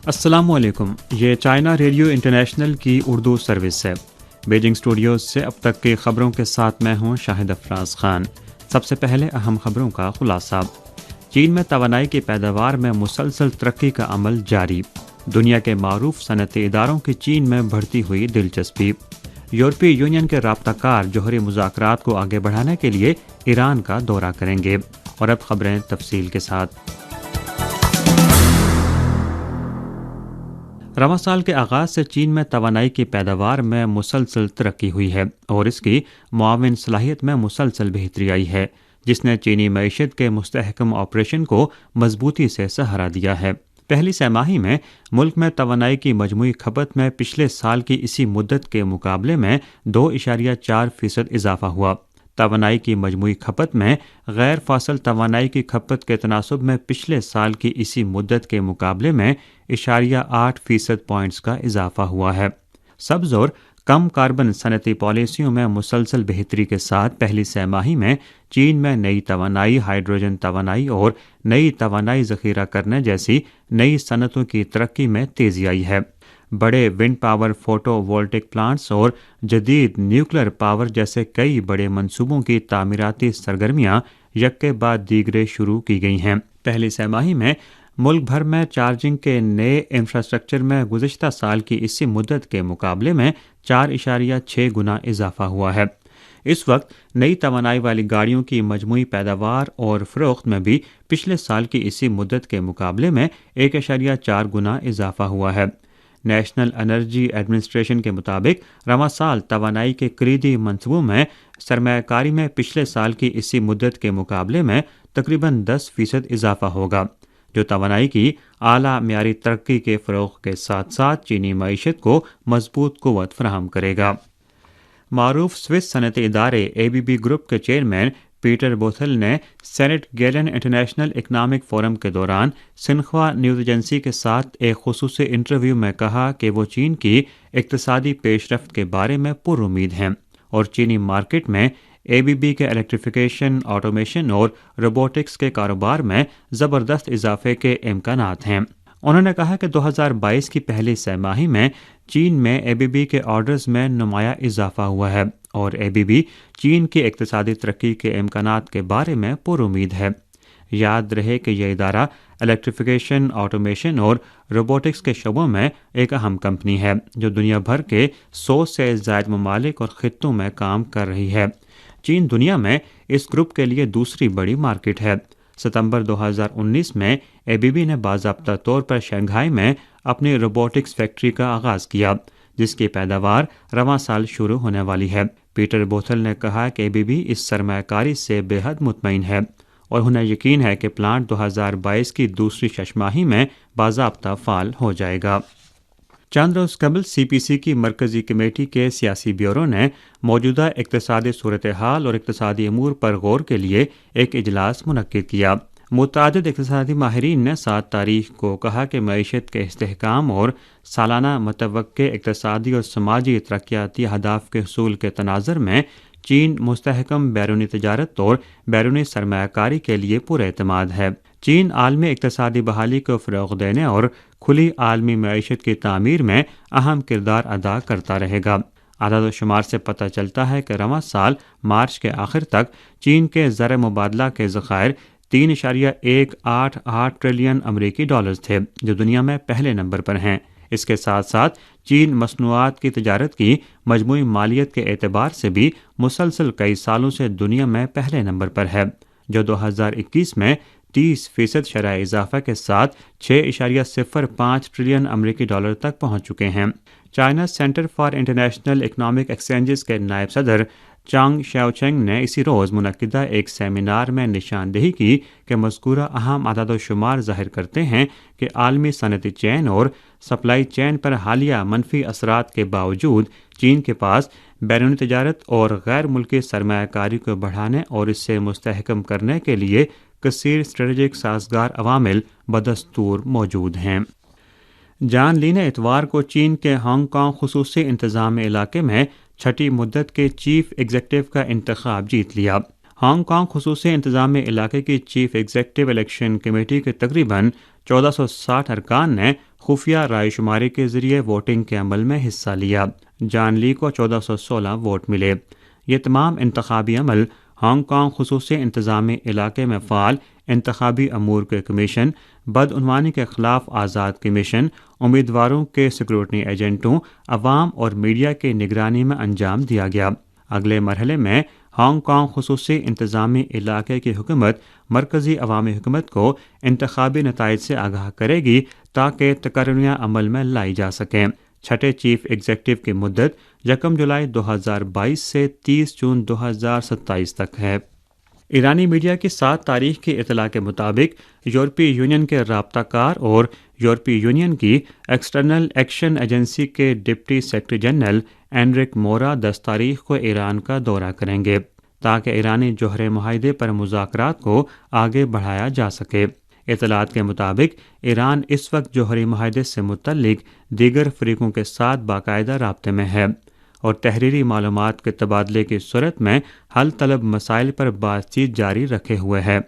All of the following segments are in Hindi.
अस्सलामुअलैकुम, ये चाइना रेडियो इंटरनेशनल की उर्दू सर्विस है। बीजिंग स्टूडियोज से अब तक की खबरों के साथ मैं हूं शाहिद अफराज खान। सबसे पहले अहम खबरों का खुलासा। चीन में तवानाई की पैदावार में मुसलसल तरक्की का अमल जारी। दुनिया के मारूफ सनती इदारों की चीन में बढ़ती हुई दिलचस्पी। यूरोपीय यूनियन के राब्ताकार जोहरी मुज़ाकरात को आगे बढ़ाने के लिए ईरान का दौरा करेंगे। और अब खबरें तफसील के साथ। रवां साल के आगाज़ से चीन में तवानाई की पैदावार में मुसलसल तरक्की हुई है और इसकी मुआविन सलाहियत में मुसलसल बेहतरी आई है, जिसने चीनी मईशत के मुस्तहकम ऑपरेशन को मजबूती से सहारा दिया है। पहली छमाही में मुल्क में तवानाई की मजमूई खपत में पिछले साल की इसी मुद्दत के मुकाबले में 2.4% इजाफा हुआ। तवानाई की मजमूई खपत में गैर फासल तवानाई की खपत के तनासुब में पिछले साल की इसी मुद्दत के मुकाबले में 0.8% पॉइंट्स का इजाफा हुआ है। सब्ज़ और कम कार्बन सनती पॉलिसियों में मुसलसल बेहतरी के साथ पहली छमाही में चीन में नई तवानाई, हाइड्रोजन तवानाई और नई तवानाई ज़ख़ीरा करने जैसी नई सनतों की तरक्की में तेज़ी आई है। बड़े wind power, photo voltaic plants और जदीद न्यूक्लियर पावर जैसे कई बड़े मंसूबों की तामीराती सरगर्मियां यक्के बाद दीगरे शुरू की गई हैं। पहली छमाही में मुल्क भर में चार्जिंग के नए इंफ्रास्ट्रक्चर में गुज़िश्ता साल की इसी मुद्दत के मुकाबले में 4.6 गुना इजाफा हुआ है। इस वक्त नई तवानाई वाली गाड़ियों की मजमूई पैदावार और फ़रोख्त में भी पिछले साल की इसी मुद्दत के मुकाबले में 1.4 गुना इजाफा हुआ है। नेशनल एनर्जी एडमिनिस्ट्रेशन के मुताबिक रवां साल तवानाई के करीदी मंसूबों में सरमायाकारी में पिछले साल की इसी मुद्दत के मुकाबले में तकरीबन 10% इजाफा होगा, जो तवानाई की आला म्यारी तरक्की के फ़रोग़ के साथ साथ चीनी मईशत को मजबूत क़ुव्वत फराहम करेगा। मारूफ स्विस सनती इदारे ABB ग्रुप के चेयरमैन पीटर बोथल ने senate gallon international economic forum के दौरान सिन्हुआ न्यूज़ एजेंसी के साथ एक खुसूसी इंटरव्यू में कहा कि वो चीन की इक़्तिसादी पेशरफ्त के बारे में पुरुमीद हैं और चीनी मार्केट में ABB के इलेक्ट्रिफिकेशन, ऑटोमेशन और रोबोटिक्स के कारोबार में ज़बरदस्त इजाफे के इम्कानात हैं। उन्होंने कहा कि 2022 की पहली छमाही में चीन में ABB के ऑर्डर्स में नुमाया इजाफा हुआ है और ABB चीन की इक़्तिसादी तरक्की के इम्कानात के बारे में पुरुमीद है। याद रहे कि यह इदारा इलेक्ट्रिफिकेशन, ऑटोमेशन और रोबोटिक्स के शोबों में एक अहम कंपनी है जो दुनिया भर के 100 से ज़ायद ममालिक और ख़ित्तों में काम कर रही है। चीन दुनिया में इस ग्रुप के लिए दूसरी बड़ी मार्केट है। सितंबर 2019 में ABB ने बाज़ाब्ता तौर पर शंघाई में अपनी रोबोटिक्स फैक्ट्री का आगाज़ किया, जिसकी पैदावार रवां साल शुरू होने वाली है। पीटर बोथल ने कहा कि ABB इस सरमायाकारी से बेहद मुतमईन है और उन्हें यकीन है कि प्लांट 2022 की दूसरी छमाही में बाज़ाब्ता फ़ाल हो जाएगा। चंद रोज़ कबल CPC की मरकज़ी कमेटी के सियासी ब्यूरो ने मौजूदा इक़्तिसादी सूरत हाल और इक़्तिसादी अमूर पर गौर के लिए एक इजलास मुनक्किद किया। मुतअद्दिद इक़्तिसादी माहिरीन ने 7 तारीख को कहा कि मईशत के इस्तेहकाम और सालाना मतवक्के इक़्तिसादी और समाजी तरक्याती अहदाफ के हसूल के तनाज़ुर में चीन मुस्तहकम बैरूनी तजारत और बैरूनी सरमायाकारी के लिए पुरएतमाद है। चीन आलमी इक़्तिसादी बहाली को फ़रोग़ देने और खुली आलमी मईशत की तामीर में अहम किरदार अदा करता रहेगा। आदाद शुमार से पता चलता है कि रवां साल मार्च के आखिर तक चीन के ज़र मुबादला के ज़ख़ायर 3.188 ट्रिलियन अमरीकी डॉलर्स थे, जो दुनिया में पहले नंबर पर हैं। इसके साथ साथ चीन मसनूआत की तजारत की मजमूई मालियत के एतबार से भी मुसलसल कई सालों से दुनिया में पहले नंबर पर है, जो 2021 में 30% शरह इजाफा के साथ 6.05 ट्रिलियन अमरीकी डॉलर तक पहुंच चुके हैं। China centre for international economic exchanges के नायब सदर चांग शाओचेंग ने इसी रोज़ मुनक्किदा एक सेमिनार में निशानदेही की कि मज़कूरा अहम आदाद शुमार ज़ाहिर करते हैं कि आलमी सनती चैन और सप्लाई चैन पर हालिया मनफी असरात के बावजूद चीन के पास बैरूनी तजारत और गैर मुल्की सरमायाकारी को बढ़ाने और इससे मुस्तहकम करने के लिए कसीर स्ट्रेटजिक साजगार अवामिल बदस्तूर मौजूद हैं। जान ली ने इतवार को चीन के हांगकांग खुसूसी इंतज़ामी इलाके में छठी मुद्दत के चीफ एग्जीक्यूटिव का इंतखाब जीत लिया। हांगकांग खुसूसी इंतजामी इलाके की चीफ एग्जेक्टिव इलेक्शन कमेटी के तकरीबन 1460 अरकान ने खुफिया रायशुमारी के जरिए वोटिंग के अमल में हिस्सा लिया। जॉन ली को 1416 वोट मिले। ये तमाम इंतखाबी अमल हांगकांग खुसूसी इंतजामी इलाके में फ़ाल इंतखाबी अमूर के कमीशन, बदउनवानी के खिलाफ आज़ाद कमीशन, उम्मीदवारों के सिक्योरिटी एजेंटों, अवाम और मीडिया की निगरानी में अंजाम दिया गया। अगले मरहले में हांगकांग खुसूसी इंतजामी इलाके की हुकूमत मरकज़ी अवामी हुकूमत को इंतखाबी नताइज से आगाह करेगी ताकि तकर्रियाँ अमल में लाई जा सकें। छठे चीफ एग्जेक्टिव की मुद्दत 1 जुलाई 2022 से 30 जून 2027 तक है। ईरानी मीडिया की 7 तारीख की इतला के मुताबिक यूरोपीय यूनियन के राब्ताकार और यूरोपीय यूनियन की एक्सटर्नल एक्शन एजेंसी के डिप्टी सेक्रेटरी जनरल एनरिक मोरा 10 तारीख को ईरान का दौरा करेंगे ताकि ईरानी जोहरे मुआहदे पर मुज़ाकरात को आगे बढ़ाया जा सके। इतलात के मुताबिक ईरान इस वक्त जोहरी मुआहदे से मुतल्लिक दीगर फरीकों के साथ बाकायदा राब्ते में है और तहरीरी मालूमात के तबादले की सूरत में हल तलब मसाइल पर बातचीत जारी रखे हुए है।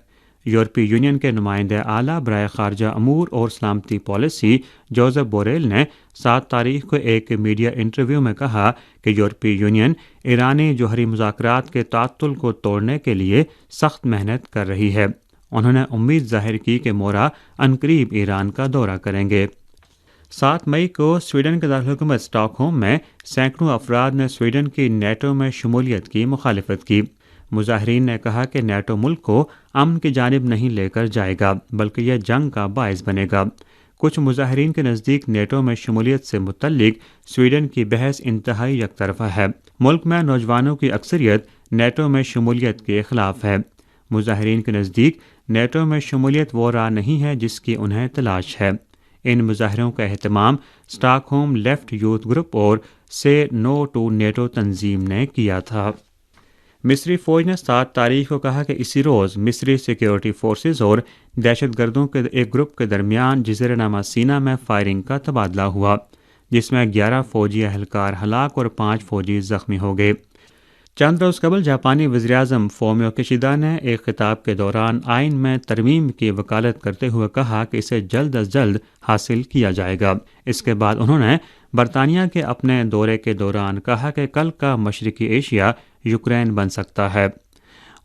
यूरोपीय यूनियन के नुमाइंदे आला बराए खारजा अमूर और सलामती पॉलिसी जोसेफ बोरेल ने 7 तारीख को एक मीडिया इंटरव्यू में कहा कि यूरोपीय यूनियन ईरानी जोहरी मुज़ाकरात के तात्तुल को तोड़ने के लिए सख्त मेहनत कर रही है। उन्होंने उम्मीद जाहिर की कि मोरा अनकरीब ईरान का दौरा करेंगे। 7 मई को स्वीडन के दारकूमत स्टॉकहोम में सैकड़ों अफराद ने स्वीडन की नेटो में शमूलियत की मुखालिफत की। मुजाहिरीन ने कहा कि नेटो मुल्क को अमन की जानिब नहीं लेकर जाएगा बल्कि यह जंग का बायस बनेगा। कुछ मुजाहिरीन के नज़दीक नेटो में शमूलियत से मुतल्लिक स्वीडन की बहस इंतहाई यकतरफा है। मुल्क में नौजवानों की अक्सरियत नेटो में शमूलियत के खिलाफ है। मुजाहिरीन के नज़दीक नेटो में शमूलियत वो राह नहीं है जिसकी उन्हें तलाश है। इन मुजाहरों का एहतमाम स्टॉकहोम लेफ्ट यूथ ग्रुप और से नो टू नेटो तंजीम ने किया था। मिस्री फ़ौज ने 7 तारीख को कहा कि इसी रोज़ मिस्री सिक्योरिटी फोर्सेस और दहशतगर्दों के एक ग्रुप के दरमियान जज़ीरानुमा सीना में फायरिंग का तबादला हुआ जिसमें 11 फ़ौजी अहलकार हलाक और 5 फ़ौजी ज़ख्मी हो गए। चंद रोज़ कबल जापानी वज़ीर-ए-आज़म फोमियो किशिदा ने एक खिताब के दौरान आइन में तरमीम की वकालत करते हुए कहा कि इसे जल्द अज जल्द हासिल किया जाएगा। इसके बाद उन्होंने बरतानिया के अपने दौरे के दौरान कहा कि कल का मशरकी एशिया यूक्रेन बन सकता है।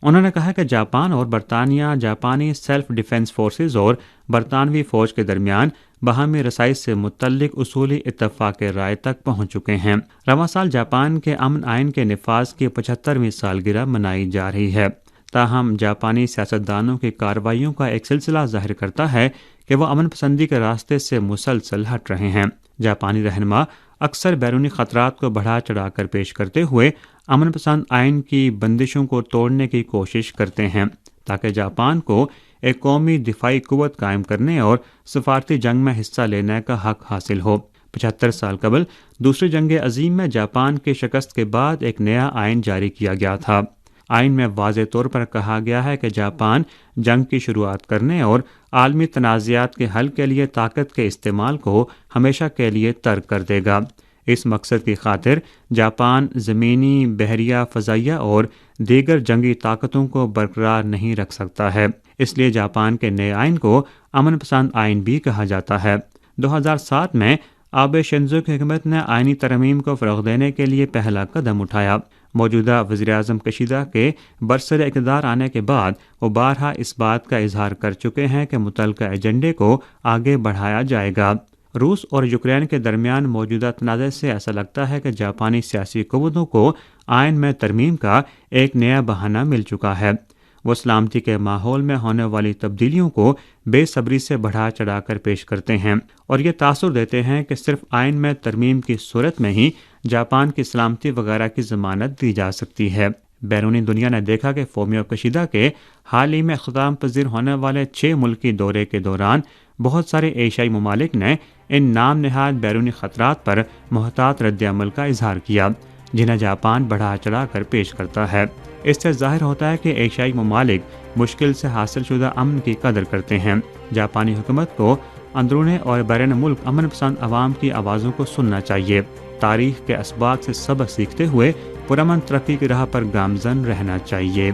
उन्होंने कहा कि जापान और बरतानिया जापानी सेल्फ डिफेंस फोर्सेस और बरतानवी फ़ौज के दरमियान बाहमी रसाई से मुतल्लिक उसूली इत्तफाक राय तक पहुँच चुके हैं। रवां साल जापान के अमन आइन के निफाज की 75वीं सालगिरह मनाई जा रही है। ताहम जापानी सियासतदानों की कार्रवाइयों का एक सिलसिला जाहिर करता है कि वह अमन पसंदी के रास्ते से मुसलसल हट रहे हैं। जापानी रहनुमा अक्सर बैरूनी खतरात को बढ़ा चढ़ाकर पेश करते हुए अमन पसंद आइन की बंदिशों को तोड़ने की कोशिश करते हैं ताकि जापान को एक कौमी दिफाई कुव्वत कायम करने और सफारती जंग में हिस्सा लेने का हक हासिल हो। 75 साल कबल दूसरी जंग अजीम में जापान की शिकस्त के बाद एक नया आइन जारी किया गया था। आइन में वाज़े तौर पर कहा गया है कि जापान जंग की शुरुआत करने और आलमी तनाज़ात के हल के लिए ताकत के इस्तेमाल को हमेशा के लिए तर्क कर देगा। इस मकसद की खातिर जापान ज़मीनी, बहरिया, फ़ज़ाइया और दीगर जंगी ताकतों को बरकरार नहीं रख सकता है। इसलिए जापान के नए आइन को अमन पसंद आइन भी कहा जाता है। 2007 में आबे शिंजो की हुकूमत ने आइनी तरमीम को फ़रोग़ देने के लिए पहला कदम उठाया। मौजूदा वज़ीर-ए-आज़म किशिदा के बरसर इक़्तिदार आने के बाद वो बारहा इस बात का इजहार कर चुके हैं कि मुतल्लिक़ा एजेंडे को आगे बढ़ाया जाएगा। रूस और यूक्रेन के दरमियान मौजूदा तनाज़े से ऐसा लगता है कि जापानी सियासी क़ुव्वतों को आइन में तरमीम का एक नया बहाना मिल चुका है। वो सलामती के माहौल में होने वाली तब्दीलियों को बेसब्री से बढ़ा चढ़ाकर पेश करते हैं और ये तासुर देते हैं कि सिर्फ आइन में तरमीम की सूरत में ही जापान की सलामती वगैरह की ज़मानत दी जा सकती है। बैरूनी दुनिया ने देखा कि फोमियो किशिदा के हाल ही में अख्ताम पजीर होने वाले 6 मुल्की दौरे के दौरान बहुत सारे एशियाई ममालिक ने इन नाम नहाद बैरूनी ख़तरात पर मोहतात रद्द-ए-अमल का इजहार किया जिन्हें जापान बढ़ा चढ़ा कर पेश करता है। इससे जाहिर होता है कि एशियाई ममालिक मुश्किल से हासिल शुदा अमन की कदर करते हैं। जापानी हुकूमत को अंदरूनी और बैरून मुल्क अमन पसंद अवाम की आवाज़ों को सुनना चाहिए। तारीख के असबाब से सबक सीखते हुए पुरअमन तरक्की की राह पर गामजन रहना चाहिए।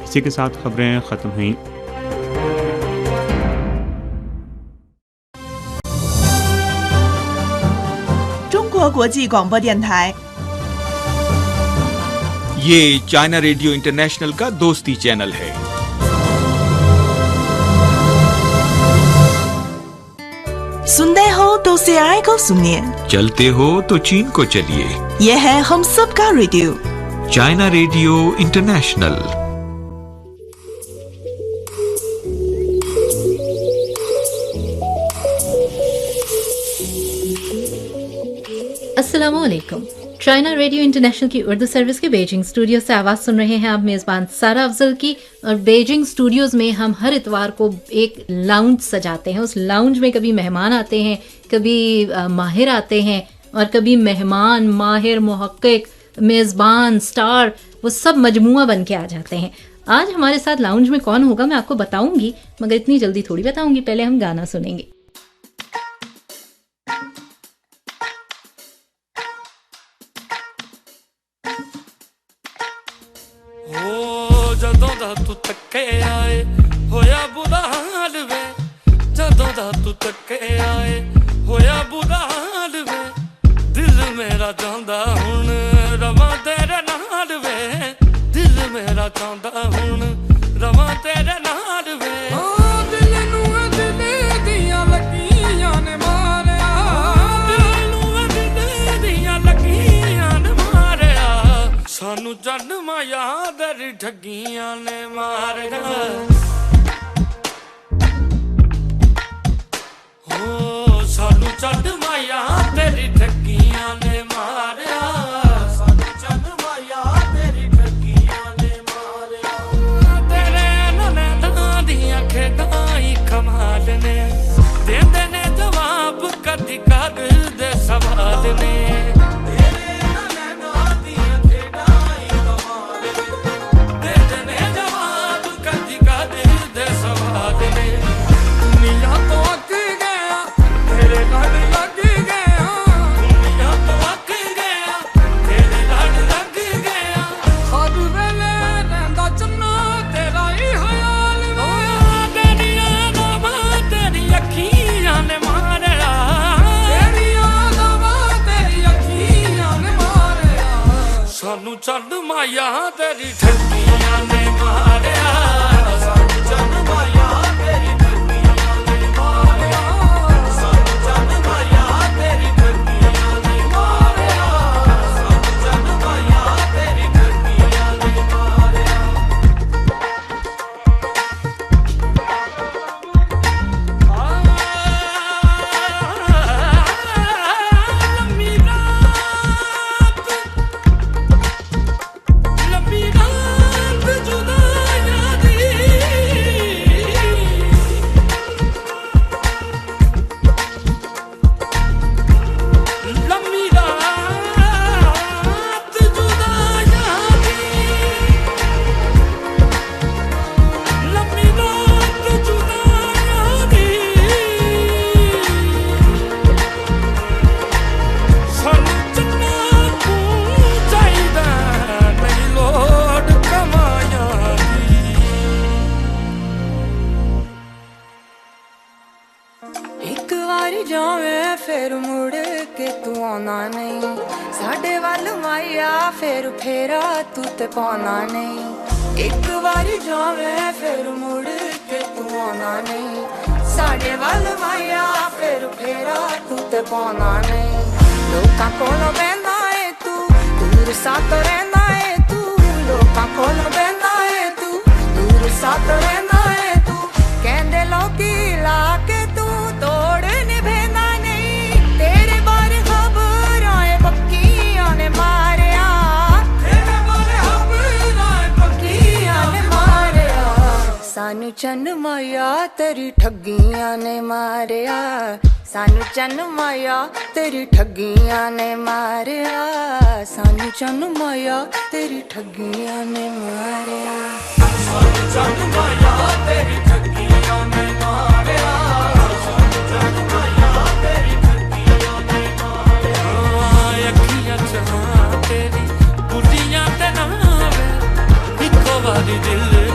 इसी के साथ खबरें ख़त्म हुईं। ये चाइना रेडियो इंटरनेशनल का दोस्ती चैनल है। सुनते हो तो CRI को सुनिए, चलते हो तो चीन को चलिए। यह है हम सबका रेडियो, चाइना रेडियो इंटरनेशनल। अस्सलामुअलैकुम। चाइना रेडियो इंटरनेशनल की उर्दू सर्विस के बीजिंग स्टूडियो से आवाज़ सुन रहे हैं आप मेज़बान सारा अफजल की। और बीजिंग स्टूडियोज़ में हम हर इतवार को एक लाउंज सजाते हैं। उस लाउंज में कभी मेहमान आते हैं, कभी माहिर आते हैं, और कभी मेहमान, माहिर, मुहक्किक, मेज़बान, स्टार, वो सब मजमुआ बन के आ जाते हैं। आज हमारे साथ लाउंज में कौन होगा मैं आपको बताऊंगी, मगर इतनी जल्दी थोड़ी बताऊंगी। पहले हम गाना सुनेंगे। ਜਦੋਂ ਦਾ ਤੂੰ ਤੱਕੇ ਆਏ ਹੋਇਆ ਬੁਰਾ ਹਾਲ ਵੇ, ਜਦੋਂ ਦਾ ਤੂੰ ਤੱਕੇ ਆਏ ਹੋਇਆ ਬੁਰਾ ਹਾਲ ਵੇ, ਦਿਲ ਮੇਰਾ ਚਾਹੁੰਦਾ ਹੁਣ ਰਵਾਂ ਤੇਰੇ ਨਾਲ ਵੇ, ਦਿਲ ਮੇਰਾ ਚਾਹੁੰਦਾ ਹੁਣ ਰਵਾਂ ਤੇਰੇ ਨਾਲ ਵੇ। ਦਿਲ ਨੂੰ ਦਿਲ ਦੀਆਂ ਲੱਗੀਆਂ ਨੇ ਮਾਰਿਆ, ਦਿਲ ਨੂੰ ਦਿਲ ਦੀਆਂ ਲੱਗੀਆਂ ਨੇ ਮਾਰਿਆ, ਸਾਨੂੰ ਜਨਮਾਂ ਯਾਦ ਰੀ ਠੱਗੀਆਂ ਨੇ ਮਾਰਿਆ। ਹੋ ਸਾਨੂੰ ਜਨਮਾਂ ਯਾਦ ਰੀ ਠੱਗੀਆਂ ਨੇ ਮਾਰਿਆ, ਸਾਨੂੰ ਜਨਮਾਂ ਯਾਦ ਰੀ ਠੱਗੀਆਂ ਨੇ ਮਾਰਿਆ। ਤੇਰੇ ਨੈਣਾਂ ਦੀਆਂ ਖੇਡਾਂ ਹੀ ਕਮਾਲ ਨੇ, ਦਿੰਦੇ ਨੇ ਜਵਾਬ ਕਦੀ ਕਰਦੇ ਸਵਾਲ ਨੇ। ਸਾਨੂੰ ਚੰਨ ਮਾਇਆ ਤੇਰੀ ਠੱਗੀਆਂ ਨੇ ਮਾਰਿਆ, ਸਾਨੂੰ ਚੰਨ ਮਾਇਆ ਤੇਰੀ ਠੱਗੀਆਂ ਨੇ ਮਾਰਿਆ, ਸਾਨੂੰ ਚੰਨ ਮਾਇਆ ਤੇਰੀ ਠੱਗੀਆਂ ਨੇ ਮਾਰਿਆ, ਸਾਨੂੰ ਚੰਨ ਮਾਇਆ ਤੇਰੀ ਠੱਗੀਆਂ ਨੇ ਮਾਰਿਆ। ਇੱਕ ਵਾਰੀ ਜਾਵੇਂ ਫਿਰ ਮੁੜ ਕੇ ਤੂੰ ਆਉਣਾ ਨਹੀਂ, ਸਾਡੇ ਵੱਲ ਮਾਇਆ ਫਿਰ ਫੇਰਾ ਤੂੰ ਤੇ ਪਾਉਣਾ ਨਹੀਂ। ਇੱਕ ਵਾਰੀ ਜਾਵੇਂ ਫਿਰ ਮੁੜ ਕੇ ਤੂੰ ਆਉਣਾ ਨਹੀਂ, ਸਾਡੇ ਵੱਲ ਮਾਇਆ ਫਿਰ ਫੇਰਾ ਤੂੰ ਤੇ ਪਾਉਣਾ ਨਹੀਂ। ਲੋਕਾਂ ਕੋਲੋਂ ਬਹਿੰਦਾ ਏ ਤੂੰ, ਦੂਰ ਸਾਥ ਰਹਿੰਦਾ ਏ ਤੂੰ, ਲੋਕਾਂ ਕੋਲੋਂ ਬਹਿੰਦਾ ਏ ਤੂੰ, ਦੂਰ ਸਾਥ ਰਹਿੰਦਾ ਏ ਤੂੰ। ਕਹਿੰਦੇ ਲੋਕੀ ਲਾ ਕੇ ਤੋੜ ਨਿਭੇਂਦਾ ਨਹੀਂ, ਤੇਰੇ ਬਾਰੇ ਖਬਰਾਂ ਏ ਪੱਕੀਆਂ ਨੇ ਮਾਰਿਆ, ਤੇਰੇ ਬਾਰੇ ਖਬਰਾਂ ਏ ਪੱਕੀਆਂ ਨੇ ਮਾਰਿਆ। ਸਾਨੂੰ ਚੰਨ ਮਾਇਆ ਤੇਰੀ ਠੱਗੀਆਂ ਨੇ ਮਾਰਿਆ, ਸਾਨੂੰ ਚੰਨ ਮਾਇਆ ਤੇਰੀ ਠੱਗੀਆਂ ਨੇ ਮਾਰਿਆ, ਸਾਨੂੰ ਚੰਨ ਮਾਇਆ ਤੇਰੀ ਠੱਗੀਆਂ ਨੇ ਮਾਰਿਆ, ਸਾਨੂੰ ਚੰਨ ਮਾਇਆ ਤੇਰੀ ਠੱਗੀਆਂ ਨੇ ਮਾਰਿਆ। ਤੇਰੀ ਬੁੱਢੀਆਂ ਤੇ ਨਾ ਵੇ, ਇੱਕੋ ਵਾਰੀ ਦਿਲ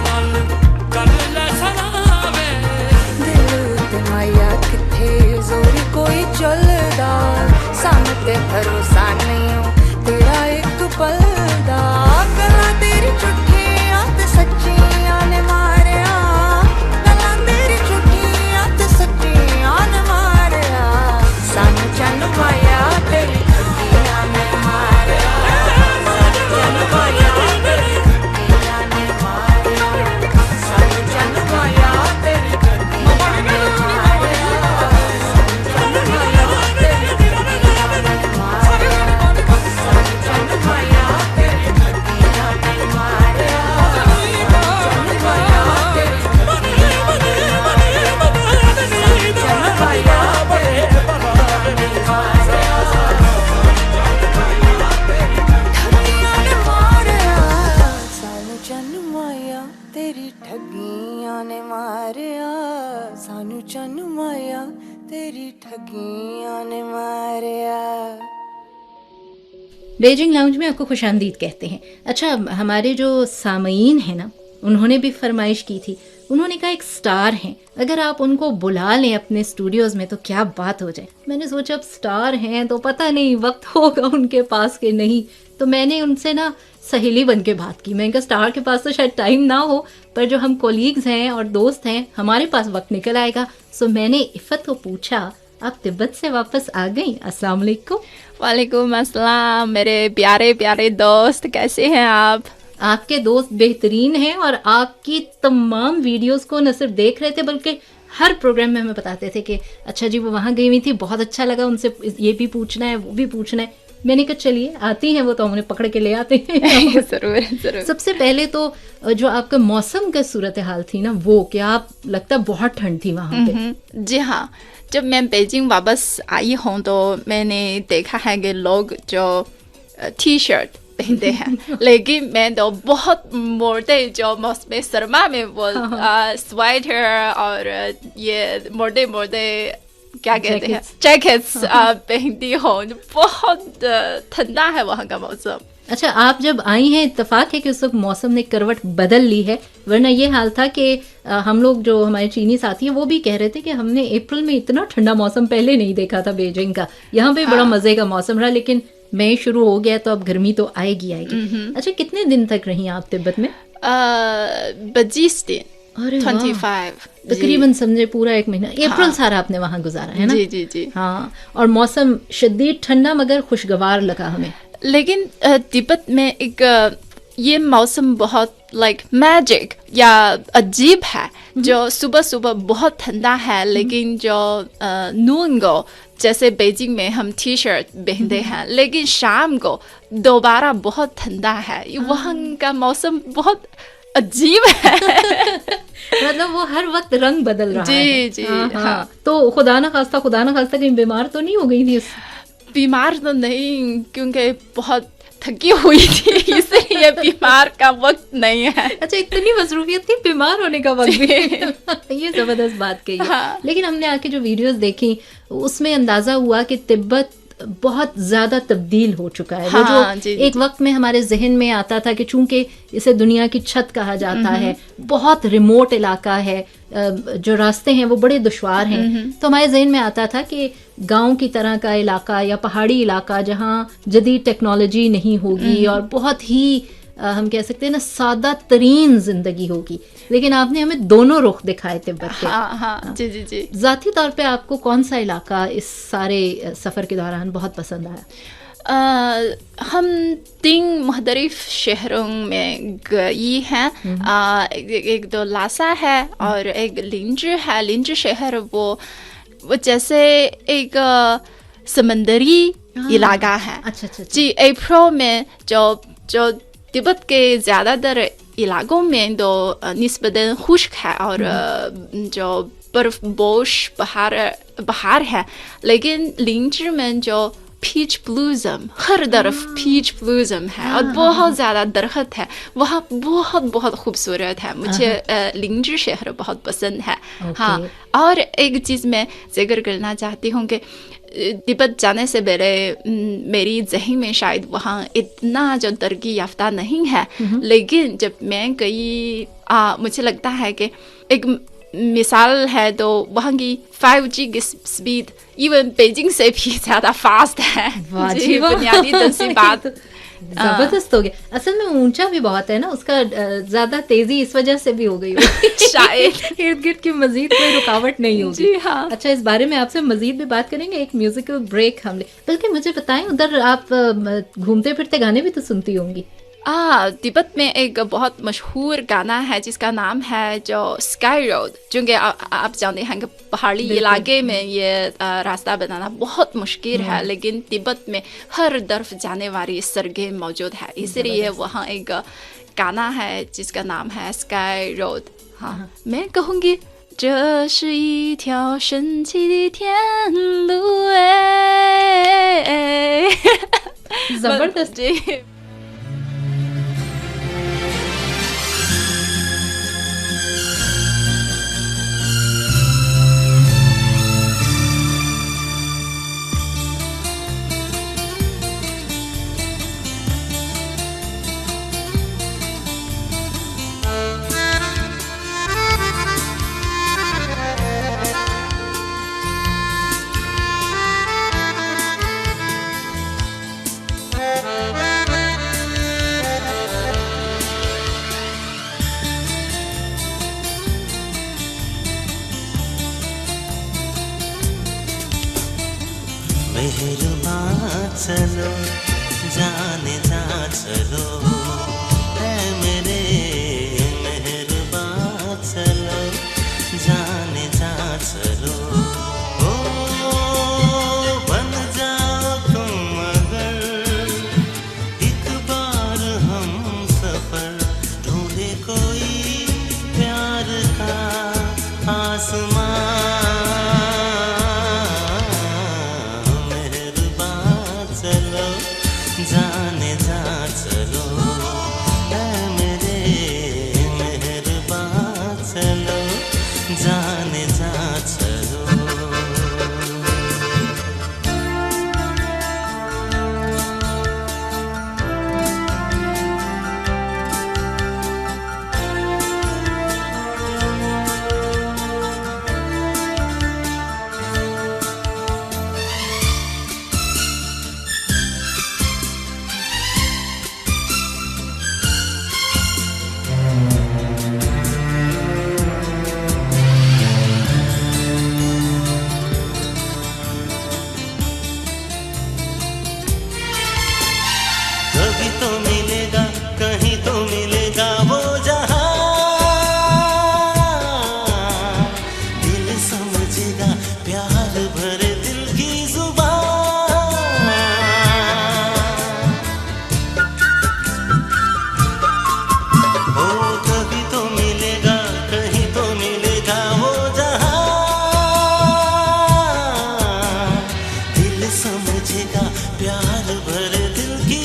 मारिया तेरी ठगियां ने मारिया। बेजिंग लाउंज में आपको खुशामदीद कहते हैं। अच्छा, हमारे जो सामईन हैं ना, उन्होंने भी फरमाइश की थी। उन्होंने कहा एक स्टार हैं, अगर आप उनको बुला लें अपने स्टूडियोज में तो क्या बात हो जाए। मैंने सोचा अब स्टार हैं तो पता नहीं वक्त होगा उनके पास के नहीं, तो मैंने उनसे ना सहेली बन के बात की। मैंने कहा स्टार के पास तो शायद टाइम ना हो, पर जो हम कोलीग्स हैं और दोस्त हैं हमारे पास वक्त निकल आएगा। सो मैंने इफ़त को पूछा, आप तिब्बत से वापस आ गई? अस्सलाम वालेकुम। वालेकुम अस्सलाम मेरे प्यारे प्यारे दोस्त, कैसे हैं आप? आपके दोस्त बेहतरीन हैं और आपकी तमाम वीडियोस को न सिर्फ देख रहे थे बल्कि हर प्रोग्राम में हमें बताते थे कि अच्छा जी वो वहाँ गई हुई थी, बहुत अच्छा लगा, उनसे ये भी पूछना है वो भी पूछना है। मैंने कहा चलिए आती हैं वो तो उन्हें पकड़ के ले आते हैं। जरूर जरूर। सबसे पहले तो जो आपका मौसम का सूरत हाल थी ना, वो क्या आप लगता बहुत ठंड थी वहाँ पे? जी हाँ, जब मैं बीजिंग वापस आई हूँ तो मैंने देखा है कि लोग जो टी शर्ट पहनते हैं लेकिन मैं तो बहुत मोटे जो मौसम सरमा में वो स्वेटर और ये मोटे मोटे क्या कहते हैं जैकेट्स पहनती हूँ। बहुत ठंडा है वहाँ का मौसम। अच्छा, आप जब आई हैं, इत्तेफाक है कि उस वक्त मौसम ने करवट बदल ली है, वरना ये हाल था कि हम लोग जो हमारे चीनी साथी हैं वो भी कह रहे थे कि हमने अप्रैल में इतना ठंडा मौसम पहले नहीं देखा था बीजिंग का। यहाँ पे बड़ा मजे का मौसम रहा, लेकिन मई शुरू हो गया तो अब गर्मी तो आएगी। अच्छा, कितने दिन तक रही आप तिब्बत में? 25 दिन। अरे 25 तकरीबन समझे पूरा एक महीना। अप्रैल सारा आपने वहाँ गुजारा है ना? जी जी जी हाँ, और मौसम शदीद ठंडा मगर खुशगवार लगा हमें। लेकिन तिब्बत में एक ये मौसम बहुत लाइक मैजिक या अजीब है। जो सुबह सुबह बहुत ठंडा है, लेकिन जो नून को जैसे बीजिंग में हम टी शर्ट पहनते हैं, लेकिन शाम को दोबारा बहुत ठंडा है। वहाँ का मौसम बहुत अजीब है। मतलब वो हर वक्त रंग बदल रहा है। जी जी हाँ। तो खुदा ना खास्ता कहीं बीमार तो नहीं हो गई थी? बीमार तो नहीं, क्योंकि बहुत थकी हुई थी, इसलिए बीमार का वक्त नहीं है। अच्छा, इतनी मसरूफियत थी, बीमार होने का वक्त भी। ये जबरदस्त बात कही है। हाँ। लेकिन हमने आके जो वीडियोस देखी उसमें अंदाजा हुआ कि तिब्बत बहुत ज्यादा तब्दील हो चुका है। हाँ, वो जो जी, एक वक्त में हमारे जहन में आता था कि चूंकि इसे दुनिया की छत कहा जाता है, बहुत रिमोट इलाका है, जो रास्ते हैं वो बड़े दुश्वार हैं, तो हमारे जहन में आता था कि गांव की तरह का इलाका या पहाड़ी इलाका जहां जदीद टेक्नोलॉजी नहीं होगी और बहुत ही हम कह सकते हैं ना सादा तरीन जिंदगी होगी। लेकिन आपने हमें दोनों रुख दिखाए तिब्बत के। हाँ हाँ जी जी जी। ज़ाती तौर पे आपको कौन सा इलाका इस सारे सफ़र के दौरान बहुत पसंद आया? हम 3 मुख्तलिफ शहरों में गई हैं। एक तो लासा है और एक लिंजू है। लिंजू शहर वो जैसे एक समंदरी इलाका है। अच्छा। जी, अप्रैल में जो तिब्बत के ज़्यादातर इलाकों में तो निस्बतन खुश्क है और जो बर्फपोश पहाड़ है, लेकिन लिंजू में जो पीच ब्लूज़म, हर तरफ पीच ब्लूज़म है और बहुत ज़्यादा दरख्त है। वहाँ बहुत बहुत खूबसूरत है। मुझे लिंजू शहर बहुत पसंद है। हाँ, और एक चीज़ मैं जिक्र करना चाहती हूँ कि तिब्बत जाने से पहले मेरी ज़हन में शायद वहाँ इतना जो तरक्की याफ्ता नहीं है, लेकिन जब मैं गई मुझे लगता है कि एक मिसाल है तो वहाँ की 5G की स्पीड इवन बीजिंग से भी ज़्यादा फास्ट है। जी, बुनियादी तनसीबात जबरदस्त हो गया। असल में ऊंचा भी बहुत है ना, उसका ज्यादा तेजी इस वजह से भी हो गई शायद इर्द गिर्द की मजीद कोई रुकावट नहीं होगी। जी हाँ। अच्छा, इस बारे में आपसे मजीद भी बात करेंगे, एक म्यूजिकल ब्रेक हम ले। बल्कि मुझे बताएं, उधर आप घूमते फिरते गाने भी तो सुनती होंगी? तिब्बत में एक बहुत मशहूर गाना है जिसका नाम है जो स्काई रोड, क्योंकि आप जानते हैं कि पहाड़ी इलाके में ये रास्ता बनाना बहुत मुश्किल है, लेकिन तिब्बत में हर तरफ जाने वाली सड़कें मौजूद है, इसलिए वहाँ एक गाना है जिसका नाम है स्काई रोड। हाँ, मैं कहूँगी 这是一条神奇的天路 जबरदस्त। मेहरबान चलो जाने जा चलो है मेरे मेहरबान चलो जाने जा चलो ओ बन जाओ तुम अगर एक बार हम सफर ढूंढे कोई प्यार का आसमां जाने जा चलो है मेरे मेहरबान चलो जाने जा चलो कभी तो मिलेगा कहीं तो मिलेगा वो जहां दिल समझेगा प्यार भरे दिल की जुबान ओ कभी तो मिलेगा कहीं तो मिलेगा वो जहां दिल समझेगा प्यार भरे दिल की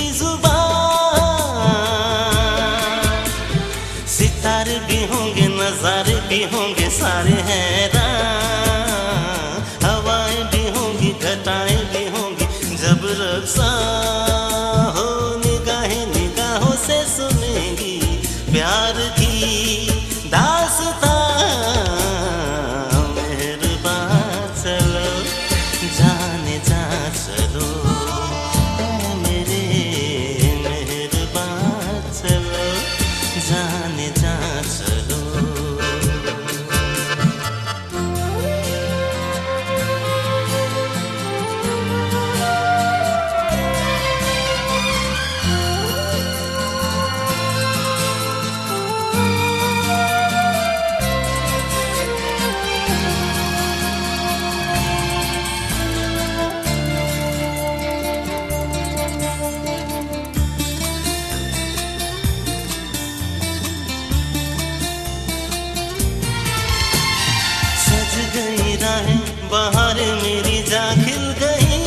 सितारे भी होंगे नजारे भी होंगे सारे हैरान हवाएं भी होंगी घटाएं भी होंगी जब रक्षा हो निगाहें निगाहों से सुनेंगी प्यार की दास्तां मेहरबान चलो जाने जा चलो है मेरे मेहरबान चलो जाने जा चलो सज गई राहें बहारें मेरी जा खिल गई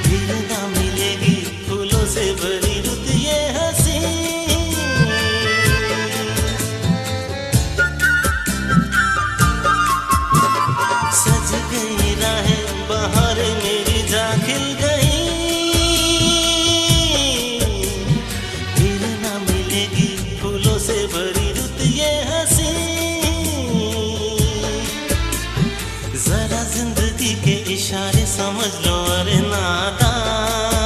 फिर ना मिलेगी फूलों से भरी रुत ये हंसी सज गई राहें बहारें मेरी जा खिल गई फिर ना मिलेगी फूलों से भरी रुत ये हंसी जरा जिंदगी के इशारे समझ लो अरे नादान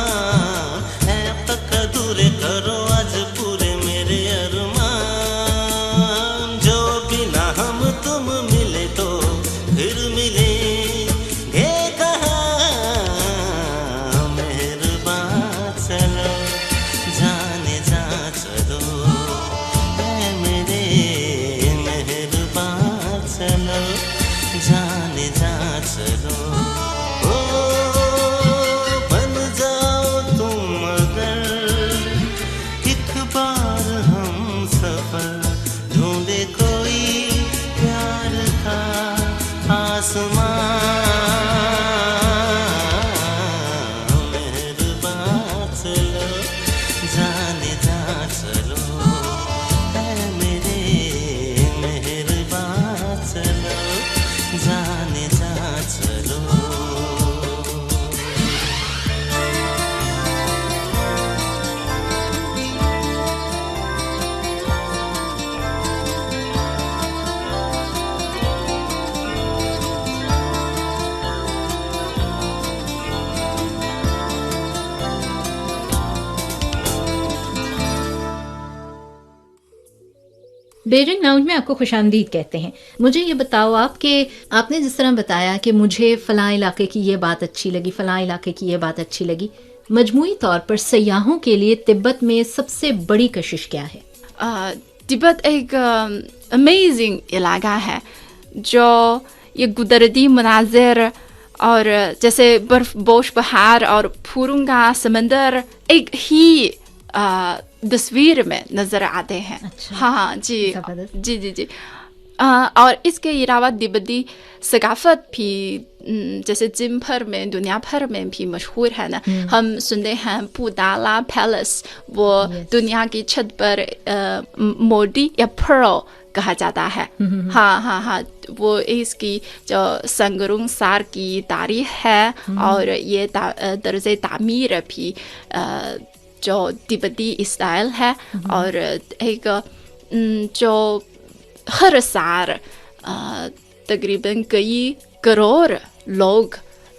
है अब तक अधूरे करो आज पूरे मेरे अरमान जो बिना हम तुम मिले तो फिर मिलेंगे कहाँ मेहरबान चलो जाने जा चलो है मेरे मेहरबान चलो जाने जा चलो ओ बन जाओ तुम अगर एक बार हम सफर ढूंढे कोई प्यार का आसमां मेहरबान चलो जाने जा चलो है मेरे मेहरबान चलो जाने जा चलो बेजिंग लाउंज में आपको खुशामदीद कहते हैं। मुझे ये बताओ आप कि आपने जिस तरह बताया कि मुझे फ़लाँ इलाके की ये बात अच्छी लगी, फ़लाँ इलाके की ये बात अच्छी लगी, मजमूई तौर पर सयाहों के लिए तिब्बत में सबसे बड़ी कशिश क्या है? तिब्बत एक अमेजिंग इलाका है जो ये कुदरती मनाज़र और जैसे बर्फपोश पहाड़ और फुरुंगा समंदर एक ही तस्वीर में नजर आते हैं। अच्छा। हाँ जी जी जी जी। और इसके अलावा तिब्बती सकाफत भी जैसे जिन भर में दुनिया भर में भी मशहूर है ना। हम सुनते हैं पुदाला पैलेस, वो दुनिया की छत पर मोती या पर्ल कहा जाता है। हाँ हाँ हाँ, वो इसकी जो संगरुंग सार की तारीख है और ये तर्ज़े तामीर भी जो तिब्बती स्टाइल है। और एक जो हर साल तकरीबन कई करोड़ लोग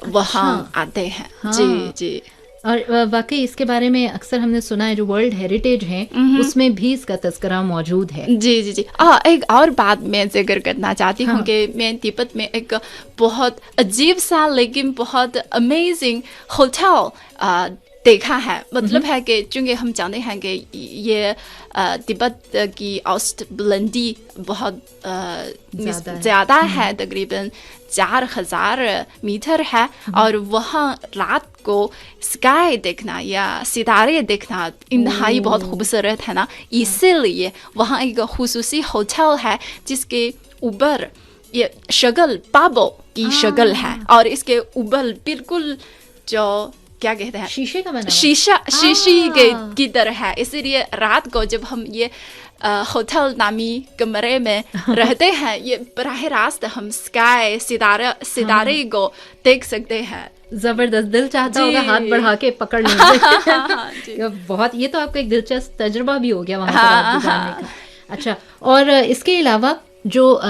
वहाँ आते हैं। हाँ। जी जी। और वाकई इसके बारे में अक्सर हमने सुना है, जो वर्ल्ड हेरिटेज है उसमें भी इसका तस्करा मौजूद है। जी जी जी। एक और बात मैं जिक्र करना चाहती हूँ कि मैं तिब्बत में एक बहुत अजीब सा लेकिन बहुत अमेजिंग होटल देखा है। मतलब है कि चूँकि हम जानते हैं कि ये तिब्बत की औसत बुलंदी बहुत ज़्यादा है, तकरीबन 4000 मीटर है। और वहाँ रात को स्काई देखना या सितारे देखना इंतहाई बहुत खूबसूरत है ना। इसीलिए वहाँ एक खुसूसी होटल है जिसके ऊपर ये शक्ल पाबो की शक्ल है और इसके ऊपर बिल्कुल जो क्या कहते हैं, शीशे का बना, शीशी के की तरह है। इसीलिए रात को जब हम ये होटल नामी कमरे में रहते हैं, ये बराह रास्त हम स्काई सितारे को देख सकते हैं। जबरदस्त, दिल चाहता होगा हाथ बढ़ा के पकड़ लेंगे। बहुत, ये तो आपका एक दिलचस्प तजुर्बा भी हो गया वहाँ पर जानने का। अच्छा, और इसके अलावा जो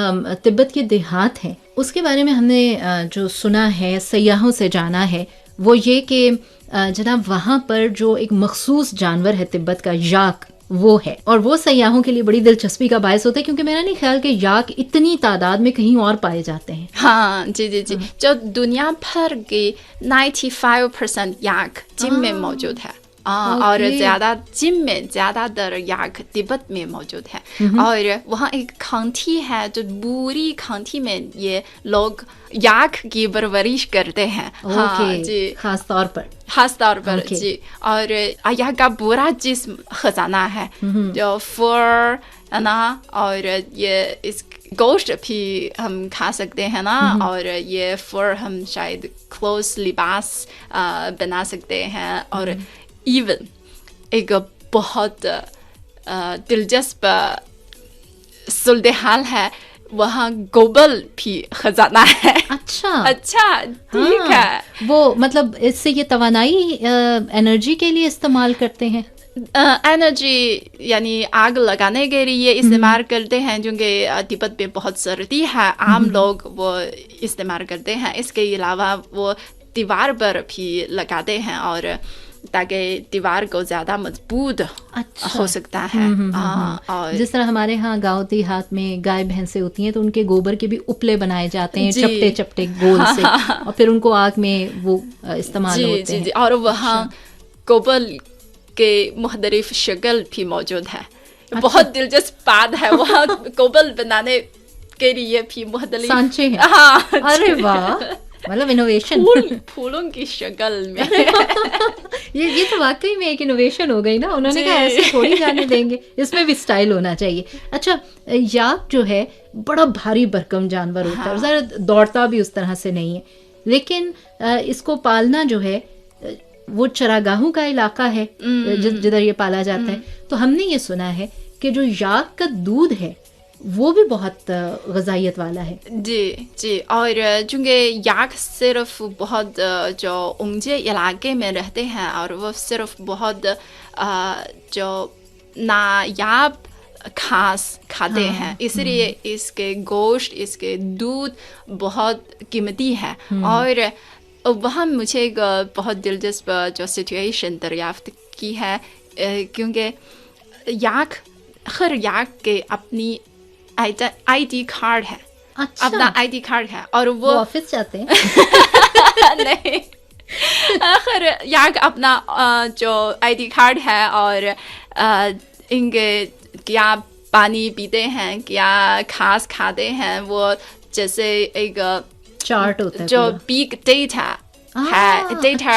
तिब्बत के देहात हैं उसके बारे में हमने जो सुना है, सयाहों से जाना है, वो ये कि जनाब वहाँ पर जो एक मखसूस जानवर है तिब्बत का, याक, वो है। और वो सयाहों के लिए बड़ी दिलचस्पी का बायस होता है क्योंकि मेरा नहीं ख्याल कि याक इतनी तादाद में कहीं और पाए जाते हैं। हाँ जी जी जी। जो दुनिया भर के 95% याक जिम में मौजूद है। और ज्यादातर याक तिब्बत में मौजूद है। और वहाँ एक खांती है, जो बुरी खांती में ये लोग याक की परवरिश करते हैं। हाँ जी, खास तौर पर जी। और यहाँ का पूरा जिस्म खजाना है, जो फर है ना, और ये इस गोश्त भी हम खा सकते हैं ना। और ये फर हम शायद क्लोथ लिबास बना सकते हैं। और इवन एक बहुत दिलचस्प सूरत-ए-हाल है, वहाँ गोबर भी खजाना है। अच्छा ठीक है। वो मतलब इससे ये तवानाई एनर्जी के लिए इस्तेमाल करते हैं। एनर्जी यानी आग लगाने के लिए इस्तेमाल करते हैं, क्योंकि तिब्बत में बहुत सर्दी है, आम लोग वो इस्तेमाल करते हैं। इसके अलावा वो दीवार पर भी लगाते हैं और ताकि दीवार को ज्यादा मजबूत हो सकता है। और जिस तरह हमारे यहाँ गाँव देहात में गाय भैंसें होती हैं तो उनके गोबर के भी उपले बनाए जाते हैं, चपटे चपटे गोल से, और फिर उनको आग में वो इस्तेमाल होते हैं। और वहाँ गोबर के मुख्तलिफ शक्ल भी मौजूद है। बहुत दिलचस्प बात है, वहाँ गोबर बनाने के लिए भी मुख्तलिफ सांचे हैं। अरे वाह, मतलब इनोवेशन, फूलों की शक्ल में। ये तो वाकई में एक इनोवेशन हो गई ना। उन्होंने कहा ऐसे थोड़ी जाने देंगे, इसमें भी स्टाइल होना चाहिए। अच्छा, याक जो है बड़ा भारी भरकम जानवर होता है और ज़रा दौड़ता भी उस तरह से नहीं है, लेकिन इसको पालना जो है वो चरागाहों का इलाका है जिधर ये पाला जाता है। तो हमने ये सुना है कि जो याक का दूध है वो भी बहुत ग़िज़ाइयत वाला है। जी जी। और चूँकि याक सिर्फ बहुत जो ऊंचे इलाके में रहते हैं और वो सिर्फ बहुत जो नायाब घास खाते हैं, इसलिए इसके गोश्त, इसके दूध बहुत कीमती है। और वहाँ मुझे एक बहुत दिलचस्प जो सिचुएशन दरियाफ्त की है, क्योंकि याक हर याक के अपनी आईडी कार्ड है, अच्छा, अपना आईडी कार्ड है, और वो ऑफिस जाते हैं नहीं, हर याक अपना जो आईडी कार्ड है, और इनके क्या पानी पीते हैं, क्या घास खाते हैं, वो जैसे एक चार्ट होता है जो पूरा। बिग डेटा है, डेटा